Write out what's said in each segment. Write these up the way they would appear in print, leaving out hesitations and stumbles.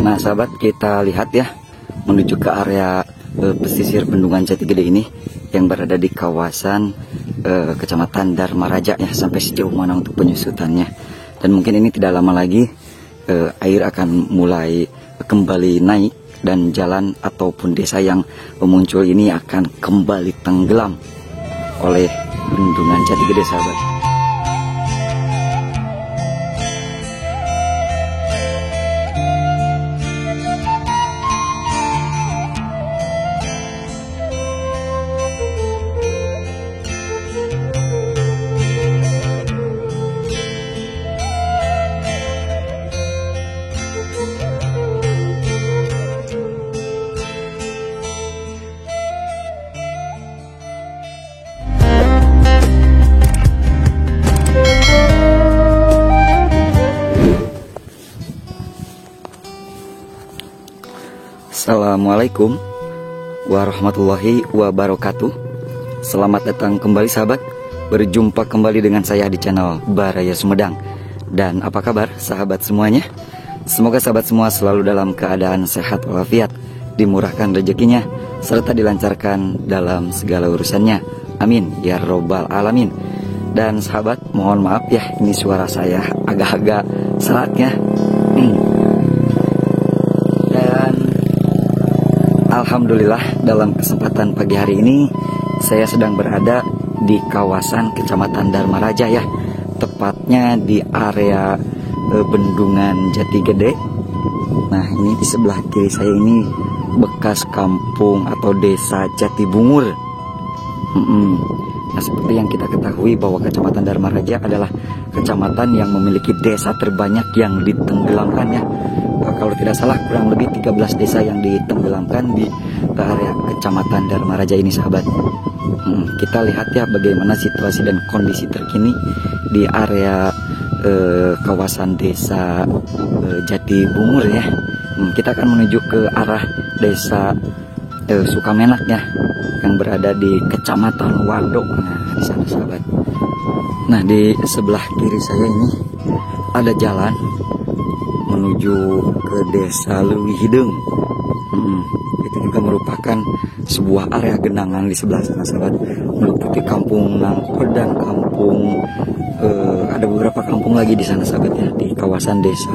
Nah sahabat, kita lihat ya menuju ke area pesisir Bendungan Jati Gede ini yang berada di kawasan Kecamatan Dharma Raja ya, sampai sejauh mana untuk penyusutannya. Dan mungkin ini tidak lama lagi air akan mulai kembali naik dan jalan ataupun desa yang muncul ini akan kembali tenggelam oleh Bendungan Jati Gede sahabat. Assalamualaikum warahmatullahi wabarakatuh. Selamat datang kembali sahabat. Berjumpa kembali dengan saya di channel Baraya Sumedang. Dan apa kabar sahabat semuanya? Semoga sahabat semua selalu dalam keadaan sehat walafiat, dimurahkan rezekinya, serta dilancarkan dalam segala urusannya. Amin ya robbal alamin. Dan sahabat, mohon maaf ya, ini suara saya agak-agak seratnya. Alhamdulillah, dalam kesempatan pagi hari ini saya sedang berada di kawasan Kecamatan Dharma Raja ya, tepatnya di area Bendungan Jati Gede. Nah, ini di sebelah kiri saya ini bekas kampung atau desa Jati Bungur. Nah, seperti yang kita ketahui bahwa Kecamatan Dharma Raja adalah kecamatan yang memiliki desa terbanyak yang ditenggelamkan ya. Kalau tidak salah kurang lebih 13 desa yang ditenggelamkan di area Kecamatan Dharma Raja ini sahabat. Kita lihat ya bagaimana situasi dan kondisi terkini di area kawasan desa Jati Bungur ya. Kita akan menuju ke arah desa Sukamenak ya, yang berada di Kecamatan Wadok. Nah, di sana sahabat. Nah, di sebelah kiri saya ini ada jalan menuju ke desa Leuwi Hideng. Itu juga merupakan sebuah area genangan di sebelah sana sahabat, meliputi kampung Nangkod dan kampung ada beberapa kampung lagi di sana sahabat ya, di kawasan desa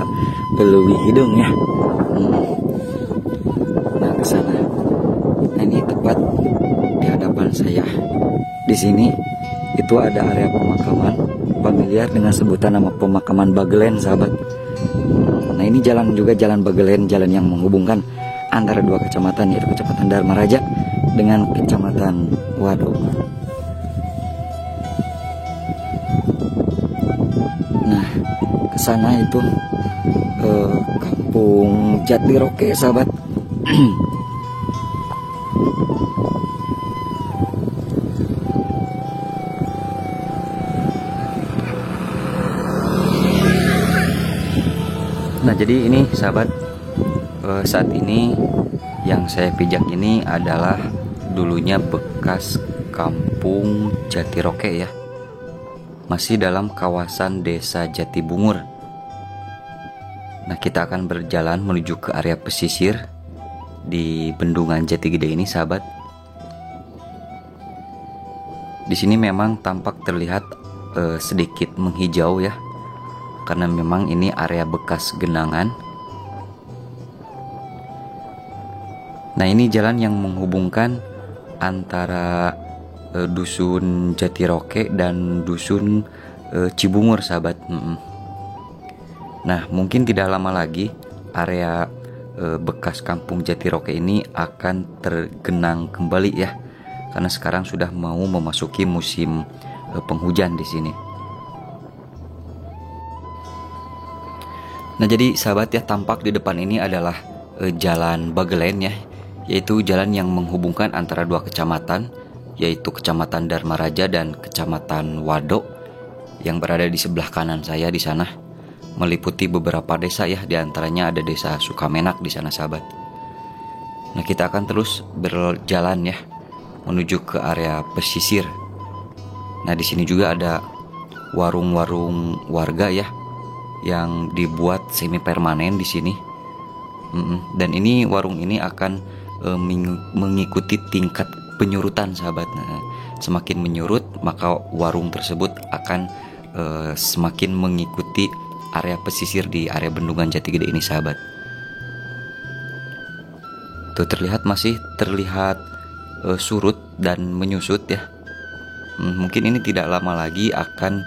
Leuwi Hideng ya. Nah, ke sana. Nah, ini tepat di hadapan saya. Di sini itu ada area pemakaman familiar dengan sebutan nama pemakaman Bagelen sahabat. Nah, ini jalan juga jalan Bagelen, jalan yang menghubungkan antara dua kecamatan, yaitu Kecamatan Dharma Raja dengan Kecamatan Wadok. Nah, ke sana itu kampung Jatiroke sahabat. Nah, jadi ini sahabat, saat ini yang saya pijak ini adalah dulunya bekas kampung Jatiroke ya, masih dalam kawasan desa Jati Bungur. Nah, kita akan berjalan menuju ke area pesisir di Bendungan Jati Gede ini sahabat. Di sini memang tampak terlihat sedikit menghijau ya, karena memang ini area bekas genangan. Nah, ini jalan yang menghubungkan antara dusun Jatiroke dan dusun Cibungur sahabat. Nah, mungkin tidak lama lagi area bekas kampung Jatiroke ini akan tergenang kembali ya, karena sekarang sudah mau memasuki musim penghujan di sini. Nah, jadi sahabat ya, tampak di depan ini adalah jalan Bagelen ya, yaitu jalan yang menghubungkan antara dua kecamatan, yaitu Kecamatan Dharma Raja dan Kecamatan Wadok, yang berada di sebelah kanan saya di sana, meliputi beberapa desa ya, diantaranya ada desa Sukamenak di sana sahabat. Nah, kita akan terus berjalan ya menuju ke area pesisir. Nah, di sini juga ada warung-warung warga ya, yang dibuat semi permanen di sini. Dan ini warung ini akan mengikuti tingkat penyurutan sahabat. Nah, semakin menyurut maka warung tersebut akan semakin mengikuti area pesisir di area Bendungan Jati Gede ini sahabat. Tuh masih terlihat surut dan menyusut ya. Mungkin ini tidak lama lagi akan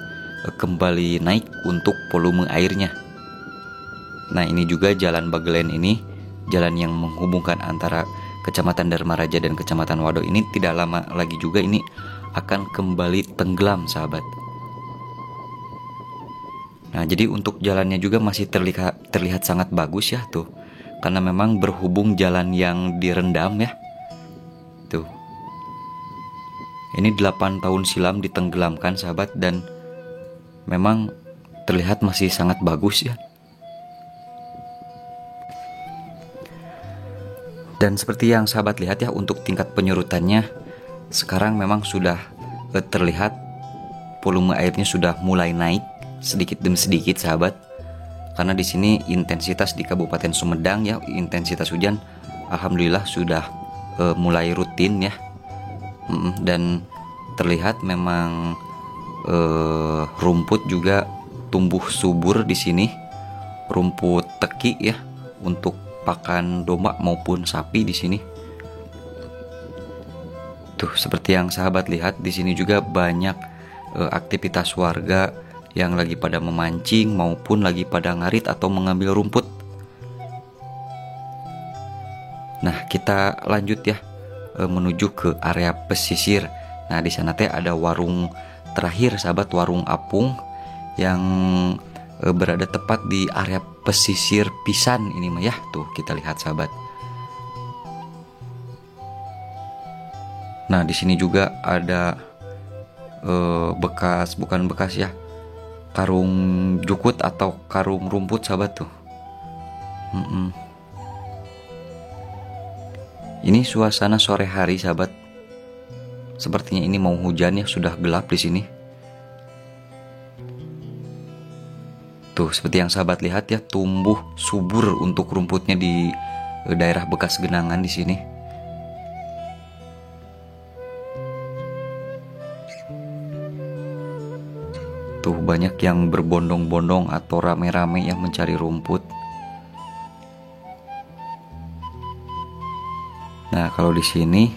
kembali naik untuk volume airnya. Nah, ini juga jalan Bagelen ini, jalan yang menghubungkan antara Kecamatan Dharma Raja dan Kecamatan Waduk ini tidak lama lagi juga ini akan kembali tenggelam sahabat. Nah, jadi untuk jalannya juga masih terlihat sangat bagus ya tuh. Karena memang berhubung jalan yang direndam ya. Tuh. Ini 8 tahun silam ditenggelamkan sahabat, dan memang terlihat masih sangat bagus ya. Dan seperti yang sahabat lihat ya, untuk tingkat penyurutannya sekarang memang sudah terlihat volume airnya sudah mulai naik sedikit demi sedikit sahabat. Karena di sini intensitas di Kabupaten Sumedang ya, intensitas hujan alhamdulillah sudah mulai rutin ya. Dan terlihat memang rumput juga tumbuh subur di sini. Rumput teki ya untuk pakan domba maupun sapi di sini. Tuh, seperti yang sahabat lihat di sini juga banyak aktivitas warga yang lagi pada memancing maupun lagi pada ngarit atau mengambil rumput. Nah, kita lanjut ya menuju ke area pesisir. Nah, di sana teh ada warung terakhir sahabat, warung apung yang berada tepat di area pesisir pisan ini mah ya. Tuh, kita lihat sahabat. Nah, di sini juga ada bukan bekas ya, karung jukut atau karung rumput sahabat tuh. Ini suasana sore hari sahabat. Sepertinya ini mau hujan ya, sudah gelap di sini. Tuh, seperti yang sahabat lihat ya, tumbuh subur untuk rumputnya di daerah bekas genangan di sini. Tuh, banyak yang berbondong-bondong atau rame-rame yang mencari rumput. Nah, kalau di sini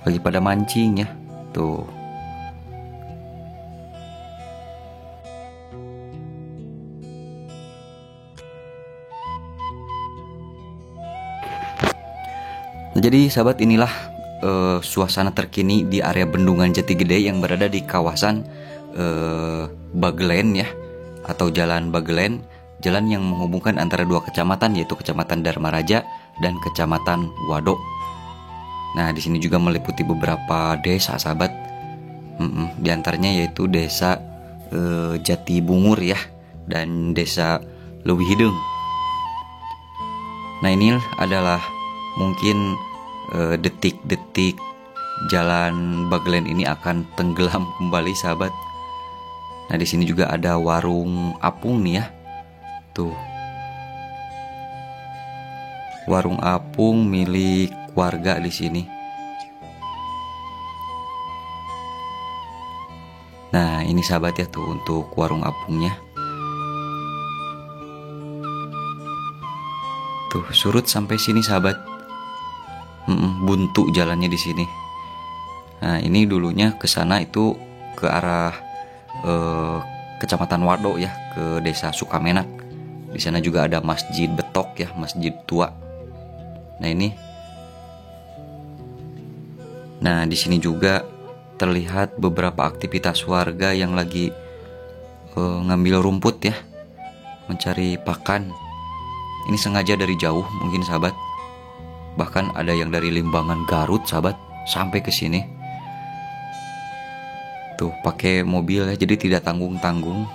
lagi pada mancing ya. Tuh. Jadi sahabat, inilah suasana terkini di area Bendungan Jati Gede yang berada di kawasan Bagelen ya, atau Jalan Bagelen, jalan yang menghubungkan antara dua kecamatan, yaitu Kecamatan Dharma Raja dan Kecamatan Waduk. Nah, di sini juga meliputi beberapa desa sahabat. Di antaranya yaitu desa Jati Bungur ya, dan desa Leuwi Hidung. Nah, ini adalah mungkin detik-detik jalan Bagelen ini akan tenggelam kembali sahabat. Nah, di sini juga ada warung apung nih ya. Tuh. Warung apung milik warga di sini. Nah, ini sahabat ya tuh untuk warung apungnya. Tuh, surut sampai sini sahabat. Buntu jalannya di sini. Nah, ini dulunya ke sana itu ke arah Kecamatan Waduk ya, ke Desa Sukamenak. Di sana juga ada Masjid Betok ya, masjid tua. Nah, ini. Nah, di sini juga terlihat beberapa aktivitas warga yang lagi ngambil rumput ya, mencari pakan. Ini sengaja dari jauh mungkin sahabat. Bahkan ada yang dari Limbangan Garut sahabat sampai ke sini. Tuh, pakai mobil ya, jadi tidak tanggung-tanggung.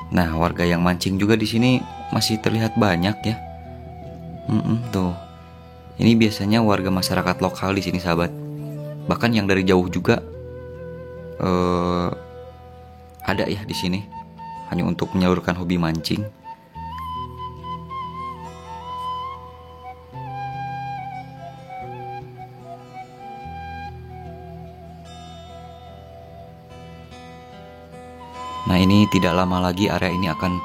Nah, warga yang mancing juga di sini masih terlihat banyak ya. Tuh. Ini biasanya warga masyarakat lokal di sini sahabat. Bahkan yang dari jauh juga ada ya di sini, hanya untuk menyalurkan hobi mancing. Nah, ini tidak lama lagi area ini akan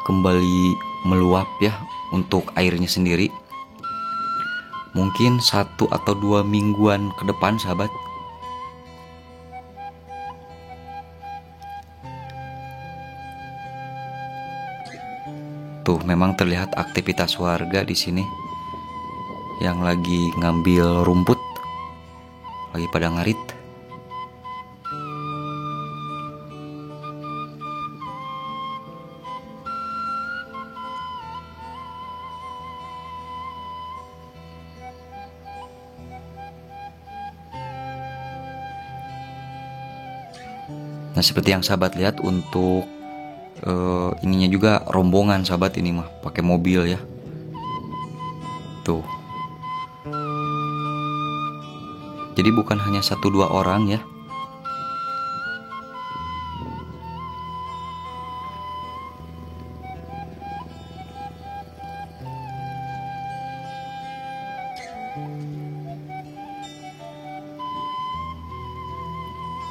kembali meluap ya untuk airnya sendiri. Mungkin 1 atau 2 mingguan ke depan, sahabat. Tuh, memang terlihat aktivitas warga di sini yang lagi ngambil rumput, lagi pada ngarit. Nah, seperti yang sahabat lihat untuk ininya juga rombongan, sahabat, ini mah pakai mobil ya. Tuh. Jadi bukan hanya 1-2 orang ya.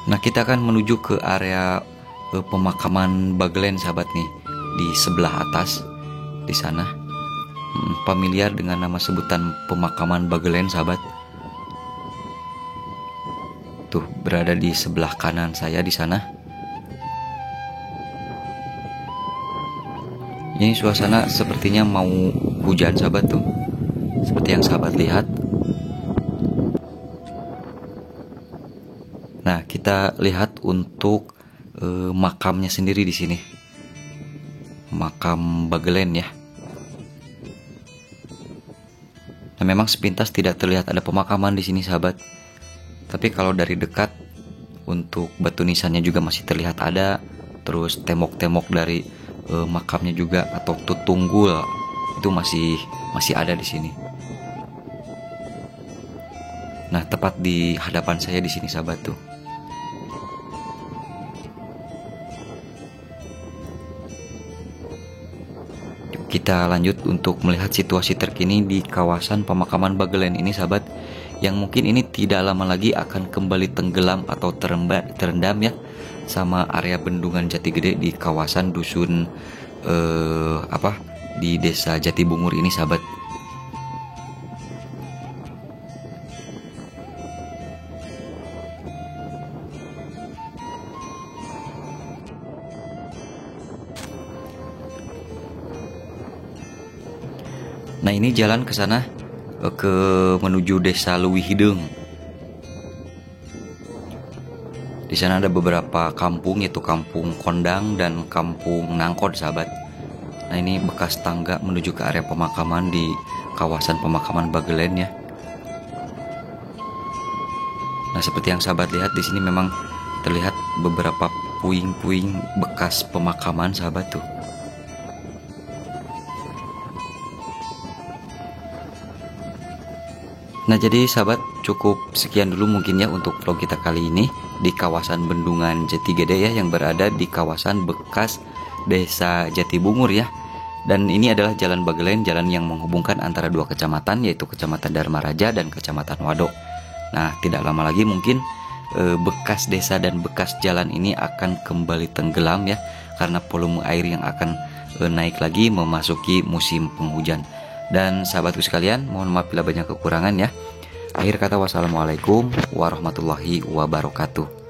Nah, kita akan menuju ke area pemakaman Bagelen, sahabat nih, di sebelah atas di sana. Familiar dengan nama sebutan pemakaman Bagelen, sahabat. Tuh, berada di sebelah kanan saya di sana. Ini suasana sepertinya mau hujan, sahabat, tuh. Seperti yang sahabat lihat. Nah, kita lihat untuk makamnya sendiri di sini. Makam Bagelen ya. Nah, memang sepintas tidak terlihat ada pemakaman di sini, sahabat. Tapi kalau dari dekat, untuk batu nisannya juga masih terlihat ada. Terus tembok-tembok dari makamnya juga atau tunggul itu masih ada di sini. Nah, tepat di hadapan saya di sini, sahabat, tuh. Kita lanjut untuk melihat situasi terkini di kawasan pemakaman Bagelen ini, sahabat, yang mungkin ini tidak lama lagi akan kembali tenggelam atau terendam ya sama area bendungan Jati Gede di kawasan dusun di desa Jatibungur ini, sahabat. Nah, ini jalan ke sana ke menuju desa Leuwih Hideung. Di sana ada beberapa kampung, yaitu Kampung Kondang dan Kampung Nangkod, sahabat. Nah, ini bekas tangga menuju ke area pemakaman di kawasan pemakaman Bagelen ya. Nah, seperti yang sahabat lihat di sini memang terlihat beberapa puing-puing bekas pemakaman, sahabat, tuh. Nah, jadi sahabat, cukup sekian dulu mungkin ya untuk vlog kita kali ini di kawasan Bendungan Jati Gede ya, yang berada di kawasan bekas desa Jatibungur ya. Dan ini adalah Jalan Bagelen, jalan yang menghubungkan antara 2 kecamatan, yaitu Kecamatan Dharma Raja dan Kecamatan Wadok. Nah, tidak lama lagi mungkin bekas desa dan bekas jalan ini akan kembali tenggelam ya, karena volume air yang akan naik lagi memasuki musim penghujan. Dan sahabatku sekalian, mohon maaf bila banyak kekurangan ya. Akhir kata, wassalamualaikum warahmatullahi wabarakatuh.